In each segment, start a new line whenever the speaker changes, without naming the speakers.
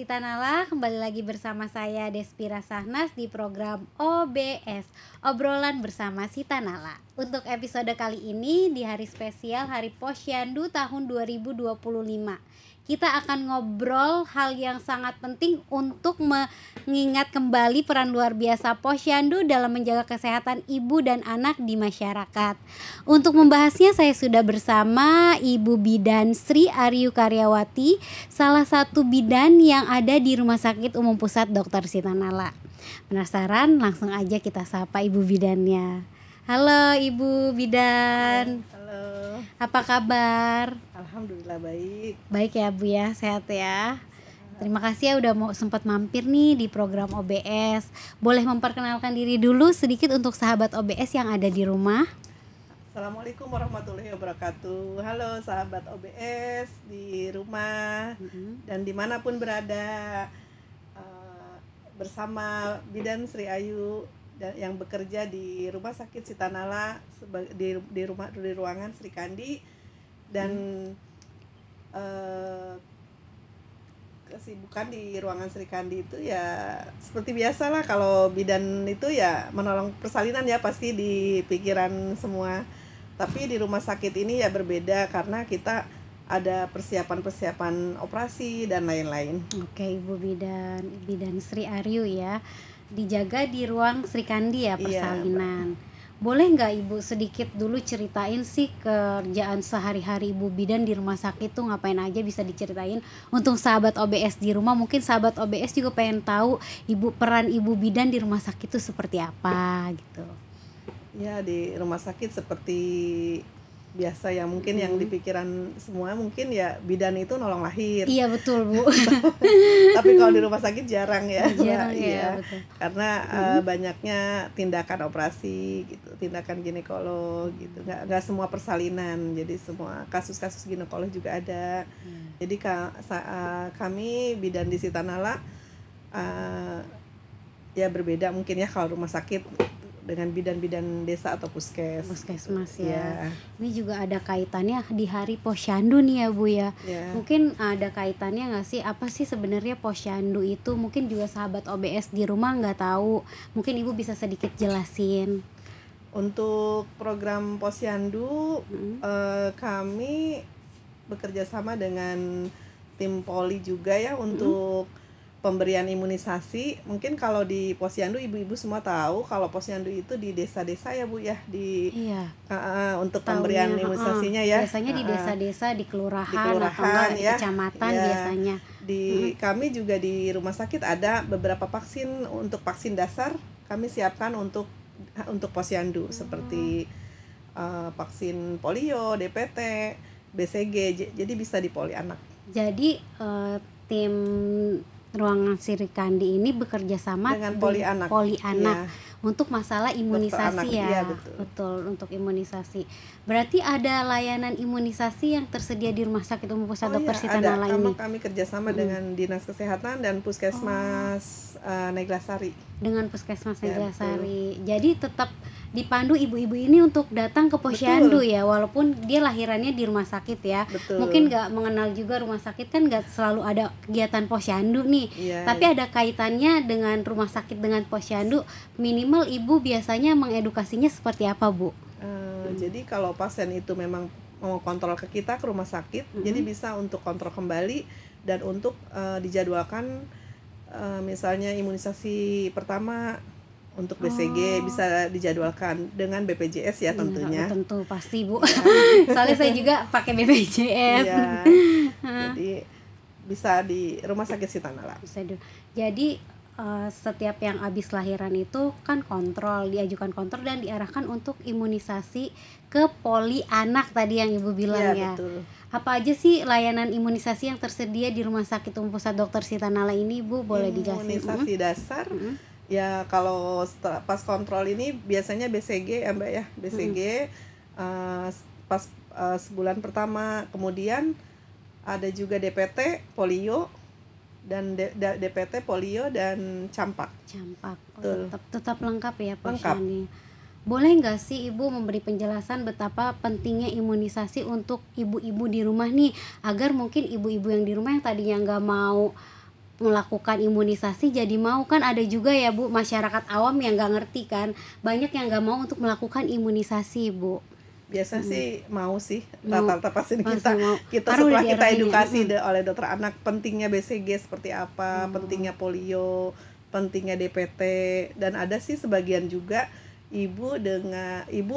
Sita Nala, kembali lagi bersama saya Despira Sahnas di program OBS, Obrolan Bersama Sita Nala. Untuk episode kali ini di hari spesial Hari Posyandu tahun 2025, kita akan ngobrol hal yang sangat penting untuk mengingat kembali peran luar biasa Posyandu dalam menjaga kesehatan ibu dan anak di masyarakat. Untuk membahasnya saya sudah bersama Ibu Bidan Sri Aryu Karyawati, salah satu bidan yang ada di Rumah Sakit Umum Pusat Dr. Sita Nala. Penasaran? Langsung aja kita sapa Ibu Bidannya. Halo Ibu Bidan.
Halo.
Apa kabar?
Alhamdulillah baik.
Baik ya Bu ya, sehat ya. Terima kasih ya udah mau sempat mampir nih di program OBS. Boleh memperkenalkan diri dulu sedikit untuk sahabat OBS yang ada di rumah?
Assalamualaikum warahmatullahi wabarakatuh. Halo sahabat OBS di rumah dan dimanapun berada, bersama Bidan Sri Ayu yang bekerja di Rumah Sakit Sita Nala di ruangan Sri Kandi dan kesibukan di ruangan Sri Kandi itu ya seperti biasa lah. Kalau bidan itu ya menolong persalinan ya pasti di pikiran semua, tapi di rumah sakit ini ya berbeda karena kita ada persiapan operasi dan lain-lain.
Oke, Ibu Bidan Sri Aryu ya, dijaga di ruang Sri Kandi ya persalinan. Boleh nggak Ibu sedikit dulu ceritain sih kerjaan sehari-hari Ibu Bidan di rumah sakit tuh ngapain aja, bisa diceritain untuk sahabat OBS di rumah. Mungkin sahabat OBS juga pengen tahu peran Ibu Bidan di rumah sakit tuh seperti apa gitu.
Ya, di rumah sakit seperti biasa ya, mungkin yang di pikiran semua mungkin ya bidan itu nolong lahir.
Iya betul Bu.
Tapi kalau di rumah sakit jarang ya.
Jarang
ya,
betul.
Karena banyaknya tindakan operasi gitu, tindakan ginekolog gitu. Nggak semua persalinan, jadi semua kasus-kasus ginekolog juga ada. Jadi kami bidan di Sita Nala ya berbeda mungkin ya kalau rumah sakit dengan bidan-bidan desa atau
puskesmas ya. Ini juga ada kaitannya di Hari Posyandu nih ya Bu ya. Mungkin ada kaitannya nggak sih, apa sih sebenarnya Posyandu itu? Mungkin juga sahabat OBS di rumah nggak tahu, mungkin Ibu bisa sedikit jelasin.
Untuk program Posyandu kami bekerja sama dengan tim Poli juga ya untuk pemberian imunisasi. Mungkin kalau di Posyandu ibu-ibu semua tahu kalau Posyandu itu di desa-desa ya Bu ya, untuk pemberian imunisasinya ya.
Biasanya di desa-desa, di kelurahan atau di kecamatan ya. Biasanya.
Di kami juga di rumah sakit ada beberapa vaksin. Untuk vaksin dasar kami siapkan untuk Posyandu seperti vaksin polio, DPT, BCG. Jadi bisa di poli anak.
Jadi tim ruangan Sri Kandi ini bekerja sama
dengan poli anak
untuk masalah imunisasi ya. Betul, untuk imunisasi. Berarti ada layanan imunisasi yang tersedia di Rumah Sakit Umum Pusat Dr. Sita Nala ini.
Kami kerjasama dengan Dinas Kesehatan dan Puskesmas Neglasari.
Dengan Puskesmas Neglasari. Jadi tetap dipandu ibu-ibu ini untuk datang ke Posyandu ya, walaupun dia lahirannya di rumah sakit ya. Mungkin nggak mengenal juga rumah sakit, kan nggak selalu ada kegiatan Posyandu nih. Tapi ada kaitannya dengan rumah sakit dengan Posyandu. Minimal ibu biasanya mengedukasinya seperti apa Bu?
Jadi kalau pasien itu memang mau kontrol ke kita ke rumah sakit, jadi bisa untuk kontrol kembali dan untuk dijadwalkan misalnya imunisasi pertama. Untuk BCG bisa dijadwalkan dengan BPJS ya tentunya.
Tentu pasti Bu. Soalnya saya juga pakai BPJS.
Jadi bisa di Rumah Sakit Sita Nala.
Jadi setiap yang habis lahiran itu kan diajukan kontrol dan diarahkan untuk imunisasi ke poli anak tadi yang Ibu bilang ya.
Betul.
Apa aja sih layanan imunisasi yang tersedia di Rumah Sakit Umum Pusat Dr. Sita Nala ini Bu? Boleh dijelasin?
Imunisasi dasar. Ya kalau pas kontrol ini biasanya BCG ya Mbak ya, BCG pas sebulan pertama, kemudian ada juga DPT, polio dan DPT, polio dan campak.
Tetap lengkap ya posyandu. Boleh nggak sih Ibu memberi penjelasan betapa pentingnya imunisasi untuk ibu-ibu di rumah nih, agar mungkin ibu-ibu yang di rumah yang tadinya nggak mau melakukan imunisasi jadi mau. Kan ada juga ya Bu masyarakat awam yang nggak ngerti kan, banyak yang nggak mau untuk melakukan imunisasi Bu.
Biasa sih mau sih,
Mau.
rata-rata pasien
Pasti
kita
mau.
kita
Karena udah
setelah kita
diarahin ya.
edukasi oleh dokter anak pentingnya BCG seperti apa, pentingnya polio, pentingnya DPT, dan ada sih sebagian juga ibu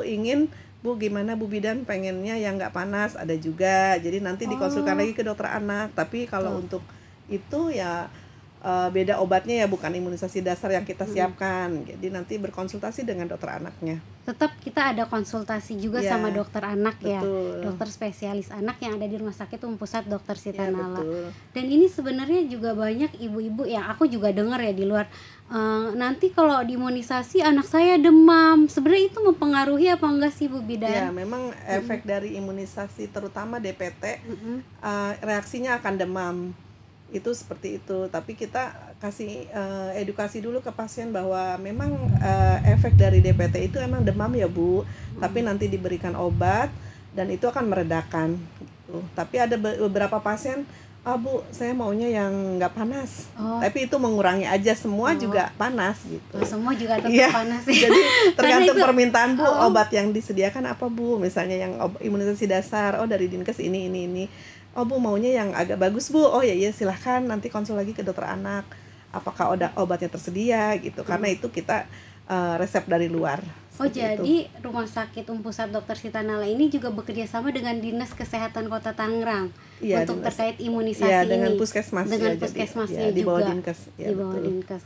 ingin, Bu gimana Bu bidan pengennya yang nggak panas, ada juga. Jadi nanti dikonsulkan lagi ke dokter anak. Tapi kalau untuk itu ya beda obatnya ya, bukan imunisasi dasar yang kita siapkan. Jadi nanti berkonsultasi dengan dokter anaknya.
Tetap kita ada konsultasi juga
Ya,
sama dokter anak ya,
betul.
dokter spesialis anak yang ada di Rumah Sakit Umum Pusat Dr. Sita
Ya,
Nala.
betul.
Dan ini sebenarnya juga banyak ibu-ibu yang aku juga dengar ya di luar, nanti kalau diimunisasi anak saya demam. Sebenarnya itu mempengaruhi apa enggak sih Bu
Ya,
bidan?
memang efek dari imunisasi terutama DPT, reaksinya akan demam. Itu seperti itu. Tapi kita kasih edukasi dulu ke pasien bahwa memang efek dari DPT itu emang demam ya Bu, tapi nanti diberikan obat dan itu akan meredakan gitu. Tapi ada beberapa pasien, Bu saya maunya yang nggak panas, tapi itu mengurangi aja, semua juga panas gitu.
Semua juga tetap
Iya.
panas ya.
Jadi tergantung
itu-
permintaan Bu, obat yang disediakan apa Bu, misalnya yang imunisasi dasar, dari Dinkes ini. Oh Bu maunya yang agak bagus Bu, oh ya silahkan nanti konsul lagi ke dokter anak, apakah obatnya tersedia gitu, karena itu kita resep dari luar.
Oh
Seperti itu.
jadi Rumah Sakit Umum Pusat Dr. Sita Nala ini juga bekerja sama dengan Dinas Kesehatan Kota Tangerang
Iya,
untuk
Dinas.
terkait imunisasi
Iya,
ini.
dengan puskesmas
Dengan
ya, jadi,
puskesmasnya
ya, di bawah
juga.
Dinkes, ya,
Di bawah
betul.
Dinkes.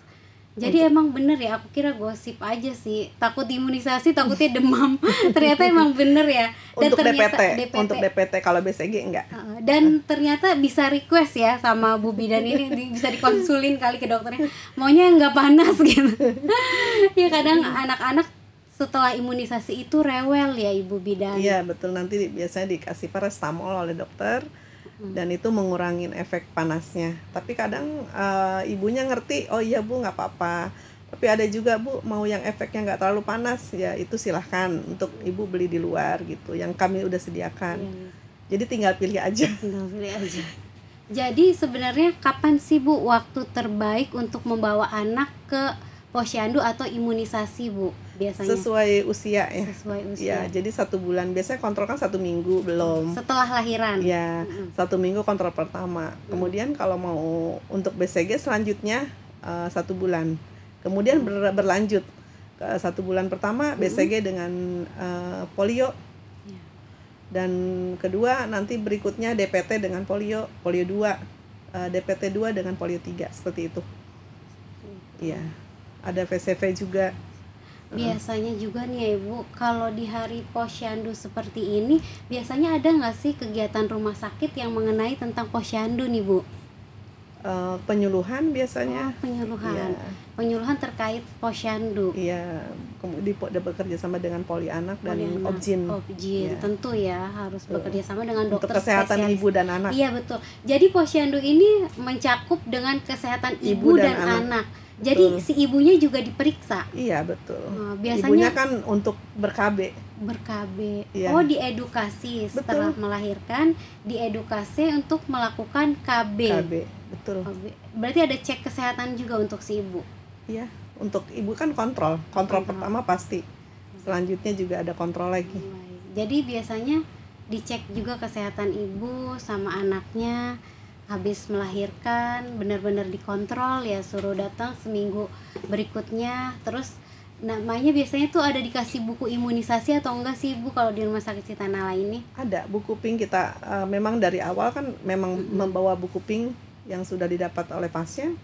Jadi emang bener ya, aku kira gosip aja sih. Takut imunisasi, takutnya demam. Ternyata emang bener ya. Dan
Untuk
ternyata
untuk DPT, kalau BCG enggak.
Dan ternyata bisa request ya sama Bu Bidan ini, bisa dikonsulin kali ke dokternya. Maunya nggak panas gitu. Ya kadang anak-anak setelah imunisasi itu rewel ya Ibu Bidan.
Iya betul, nanti biasanya dikasih paracetamol oleh dokter dan itu mengurangin efek panasnya. Tapi kadang ibunya ngerti, oh iya Bu nggak apa-apa. Tapi ada juga Bu mau yang efeknya nggak terlalu panas, ya itu silahkan untuk ibu beli di luar gitu, yang kami udah sediakan. Jadi tinggal pilih aja.
Tinggal pilih aja. Jadi sebenarnya kapan sih Bu waktu terbaik untuk membawa anak ke posyandu atau imunisasi Bu biasanya?
Sesuai usia ya.
Sesuai
Ya,
usia.
jadi 1 bulan, biasanya kontrol kan 1 minggu belum.
Setelah lahiran.
Ya, 1 minggu kontrol pertama. Kemudian kalau mau untuk BCG selanjutnya 1 bulan. Kemudian berlanjut ke 1 bulan pertama BCG dengan polio. Dan kedua nanti berikutnya DPT dengan polio 2, DPT 2 dengan polio 3, seperti itu. Iya. Ada VCV juga.
Biasanya juga nih ya Ibu, kalau di hari posyandu seperti ini biasanya ada nggak sih kegiatan rumah sakit yang mengenai tentang posyandu nih Bu?
Penyuluhan biasanya.
Penyuluhan.
Iya.
Penyuluhan terkait posyandu.
Iya, kemudian bekerja sama dengan poli anak dan
Polianak.
Objin.
Objin,
Iya.
tentu ya harus bekerja sama dengan
Untuk
dokter
kesehatan
spesialis.
ibu dan anak.
Iya betul. Jadi posyandu ini mencakup dengan kesehatan ibu dan anak. Jadi
Betul.
si ibunya juga diperiksa.
Iya betul.
Biasanya
Ibunya kan untuk ber-KB.
ber-KB.
Iya.
Oh, diedukasi setelah melahirkan, diedukasi untuk melakukan KB.
KB, betul.
Berarti ada cek kesehatan juga untuk si ibu.
Iya, untuk ibu kan kontrol pertama pasti. Selanjutnya juga ada kontrol lagi.
Jadi biasanya dicek juga kesehatan ibu sama anaknya habis melahirkan, benar-benar dikontrol ya, suruh datang seminggu berikutnya. Terus namanya biasanya tuh ada dikasih buku imunisasi atau enggak sih Ibu kalau di Rumah Sakit Sita Nala ini?
Ada buku pink kita, memang dari awal kan memang membawa buku pink yang sudah didapat oleh pasien,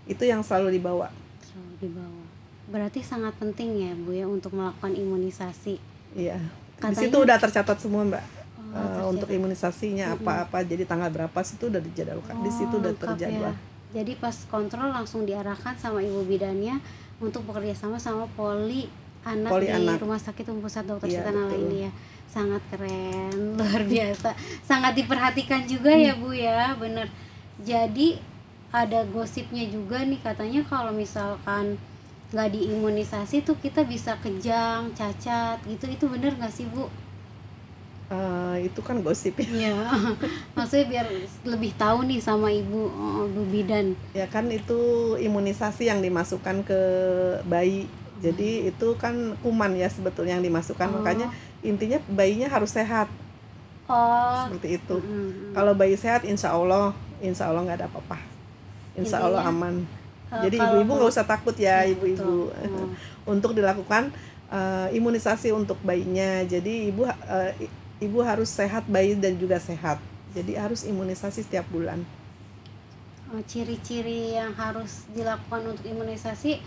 itu yang selalu dibawa.
Selalu dibawa. Berarti sangat penting ya Bu ya untuk melakukan imunisasi.
Iya. Di
Katanya-
situ udah tercatat semua Mbak.
tercatat.
Untuk imunisasinya apa-apa, jadi tanggal berapa situ udah dijadwalkan. Di situ udah
Lengkap
terjadwal.
ya. Jadi pas kontrol langsung diarahkan sama ibu bidannya untuk bekerja sama poli anak
Poli
di
anak.
Rumah Sakit Umum Pusat Dr.
Iya,
Sita Nala
betul.
ini ya. Sangat keren, luar biasa. Sangat diperhatikan juga ya Bu ya, bener. Jadi ada gosipnya juga nih katanya kalau misalkan nggak diimunisasi tuh kita bisa kejang, cacat gitu. Itu bener nggak sih Bu?
Itu kan gosip ya.
Iya. Maksudnya biar lebih tahu nih sama ibu, Bu Bidan.
Ya kan itu imunisasi yang dimasukkan ke bayi. Jadi itu kan kuman ya sebetulnya yang dimasukkan. Makanya intinya bayinya harus sehat. Seperti itu. Kalau bayi sehat insya Allah nggak ada apa-apa. Insya Allah aman. Jadi ibu-ibu nggak usah takut ya, ibu-ibu. Untuk dilakukan imunisasi untuk bayinya. Jadi ibu harus sehat, bayi dan juga sehat. Jadi harus imunisasi setiap bulan.
Ciri-ciri yang harus dilakukan untuk imunisasi,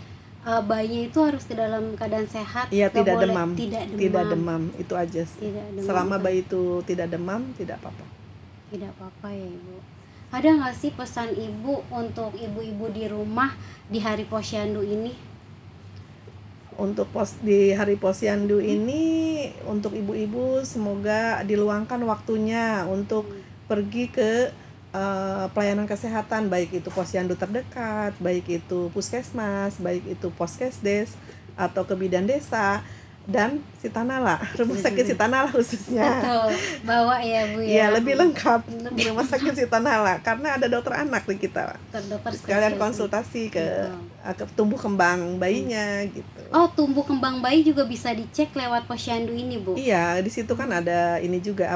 bayinya itu harus di dalam keadaan sehat.
Iya, tidak
boleh,
demam. Tidak demam, itu aja. Selama bayi itu tidak demam, tidak apa-apa.
Tidak apa-apa ya ibu. Ada nggak sih pesan ibu untuk ibu-ibu di rumah di hari Posyandu ini?
Untuk di hari Posyandu ini, untuk ibu-ibu semoga diluangkan waktunya untuk pergi ke pelayanan kesehatan, baik itu Posyandu terdekat, baik itu puskesmas, baik itu poskesdes atau ke bidan desa dan Sitanala, rumah sakit Sitanala khususnya.
Betul, bawa ya Bu ya.
Iya, lebih lengkap di rumah sakit Sitanala karena ada dokter anak di kita.
Dokter
sekalian konsultasi ke tumbuh kembang bayinya gitu.
Oh, tumbuh kembang bayi juga bisa dicek lewat Posyandu ini, Bu?
Iya, di situ kan ada ini juga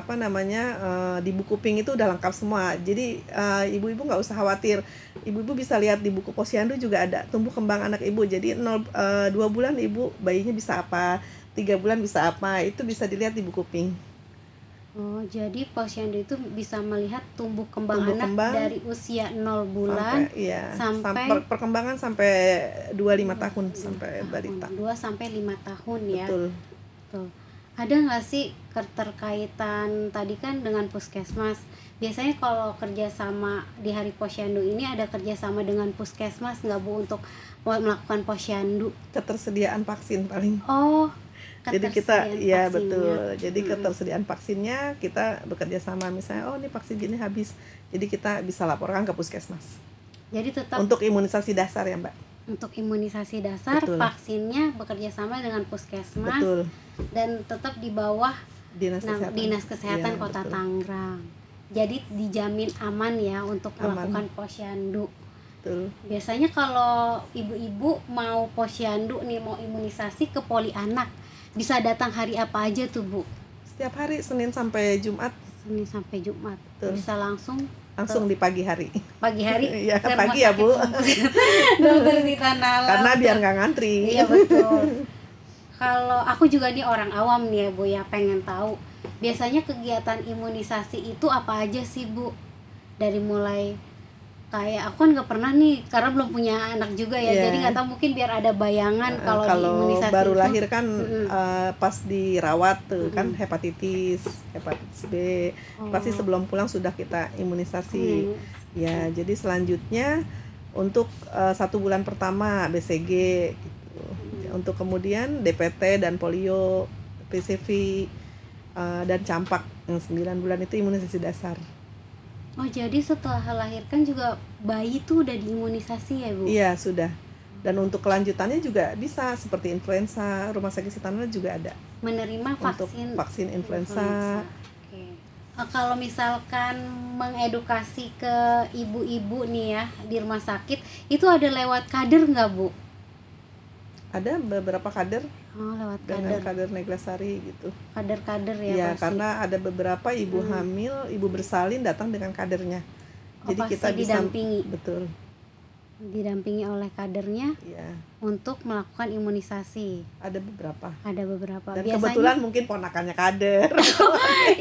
di buku pink itu udah lengkap semua. Jadi ibu-ibu nggak usah khawatir. Ibu-ibu bisa lihat di buku Posyandu juga ada tumbuh kembang anak ibu. Jadi 2 bulan ibu bayinya bisa apa, 3 bulan bisa apa, itu bisa dilihat di buku pink.
Oh, jadi Posyandu itu bisa melihat tumbuh kembang anak dari usia 0 bulan sampai
perkembangan sampai 25 tahun sampai balita.
2 sampai 5 tahun ya.
Betul.
Ada nggak sih keterkaitan tadi kan dengan puskesmas? Biasanya kalau kerjasama di hari Posyandu ini ada kerjasama dengan puskesmas nggak Bu untuk melakukan Posyandu?
Ketersediaan vaksin paling. Jadi kita vaksinnya. Betul. Jadi ketersediaan vaksinnya kita bekerja sama, misalnya ini vaksin gini habis. Jadi kita bisa laporkan ke puskesmas.
Jadi tetap
untuk imunisasi dasar ya, Mbak.
Untuk imunisasi dasar, betul, vaksinnya bekerja sama dengan puskesmas.
Betul.
Dan tetap di bawah Dinas Kesehatan ya, Kota Tangerang. Jadi dijamin aman ya untuk melakukan Posyandu.
Betul.
Biasanya kalau ibu-ibu mau Posyandu nih, mau imunisasi ke Poli Anak, bisa datang hari apa aja tuh Bu?
Setiap hari, Senin sampai Jumat. Betul.
Bisa langsung
di pagi hari.
Pagi hari?
Iya, pagi ya Bu.
Dokter Sitanala.
Karena biar nggak ngantri.
Iya betul. Kalau aku juga nih orang awam nih ya Bu ya, pengen tahu biasanya kegiatan imunisasi itu apa aja sih Bu? Dari mulai kayak aku kan nggak pernah nih karena belum punya anak juga ya, jadi nggak tahu, mungkin biar ada bayangan kalau imunisasi
baru
itu,
lahir kan pas dirawat tuh kan hepatitis B, pasti sebelum pulang sudah kita imunisasi. Ya, jadi selanjutnya untuk 1 bulan pertama BCG gitu. Untuk kemudian DPT dan polio, PCV dan campak yang 9 bulan itu imunisasi dasar.
Oh, jadi setelah melahirkan juga bayi tuh udah diimunisasi ya Bu?
Iya, sudah. Dan untuk kelanjutannya juga bisa seperti influenza, rumah sakit Sitanala juga ada
menerima
untuk vaksin influenza.
Kalau misalkan mengedukasi ke ibu-ibu nih ya di rumah sakit, itu ada lewat kader nggak Bu?
Ada beberapa kader.
Lewat
dengan kader Neglasari gitu.
Kader-kader ya.
Iya, karena ada beberapa ibu hamil, ibu bersalin datang dengan kadernya. Jadi kita bisa
didampingi.
Betul.
Didampingi oleh kadernya.
Iya.
Untuk melakukan imunisasi.
Ada beberapa.
Dan
biasanya, kebetulan mungkin ponakannya kader.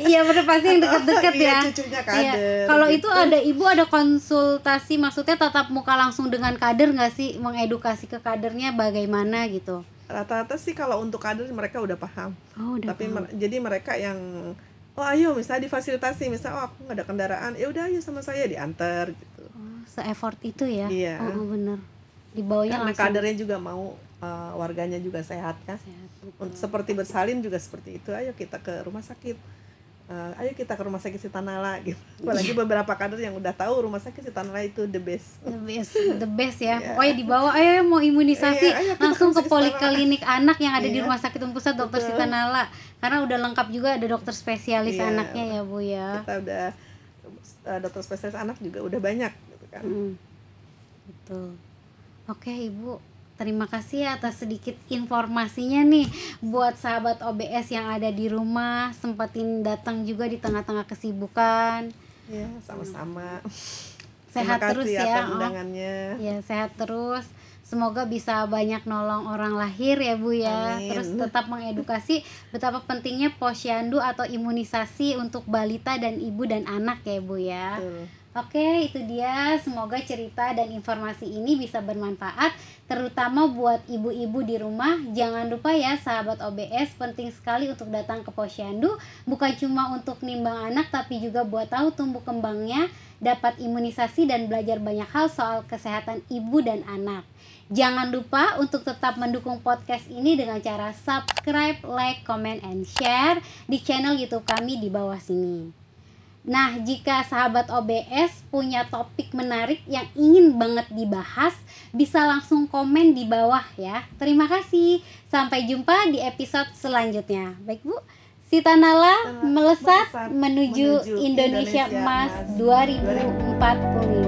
Iya, benar, pasti yang dekat-dekat ya.
Iya, cucunya kader. Iya.
Kalau gitu. Itu ada ibu ada konsultasi, maksudnya tatap muka langsung dengan kader nggak sih, mengedukasi ke kadernya bagaimana gitu?
Rata-rata sih kalau untuk kader mereka udah paham. Tapi
paham.
Jadi mereka yang ayo misalnya difasilitasi, misalnya aku nggak ada kendaraan, ya udah ayo sama saya diantar gitu.
Se-effort itu ya.
Iya.
Bener. Dibawanya
karena
langsung.
kadernya juga mau warganya juga sehat kan. Seperti bersalin juga seperti itu, ayo kita ke rumah sakit ayo kita ke rumah sakit Sitanala gitu. Apalagi beberapa kader yang udah tahu rumah sakit Sitanala itu the best
ya. Pokoknya dibawa, ayo mau imunisasi,
ayo kita
langsung ke
ke
poliklinik anak yang ada di
Iya.
Rumah Sakit Pusat Dr.
Betul.
Sitanala, karena udah lengkap juga, ada dokter spesialis
Iya.
anaknya ya Bu ya.
Kita udah dokter spesialis anak juga udah banyak gitu kan.
Betul. Oke Ibu, terima kasih atas sedikit informasinya nih buat sahabat OBS yang ada di rumah, sempetin datang juga di tengah-tengah kesibukan.
Iya, sama-sama.
Sehat
Terima
terus
kasih
ya.
atas undangannya.
Ya, sehat terus. Semoga bisa banyak nolong orang lahir ya Bu ya.
Amin.
Terus tetap mengedukasi betapa pentingnya posyandu atau imunisasi untuk balita dan ibu dan anak ya Bu ya.
Betul.
Oke, itu dia. Semoga cerita dan informasi ini bisa bermanfaat, terutama buat ibu-ibu di rumah. Jangan lupa ya sahabat OBS, penting sekali untuk datang ke posyandu, bukan cuma untuk nimbang anak, tapi juga buat tahu tumbuh kembangnya, dapat imunisasi dan belajar banyak hal soal kesehatan ibu dan anak. Jangan lupa untuk tetap mendukung podcast ini dengan cara subscribe, like, comment, and share di channel YouTube kami di bawah sini. Nah, jika sahabat OBS punya topik menarik yang ingin banget dibahas, bisa langsung komen di bawah ya. Terima kasih. Sampai jumpa di episode selanjutnya. Baik Bu, Sitanala melesat menuju Indonesia Emas 2045.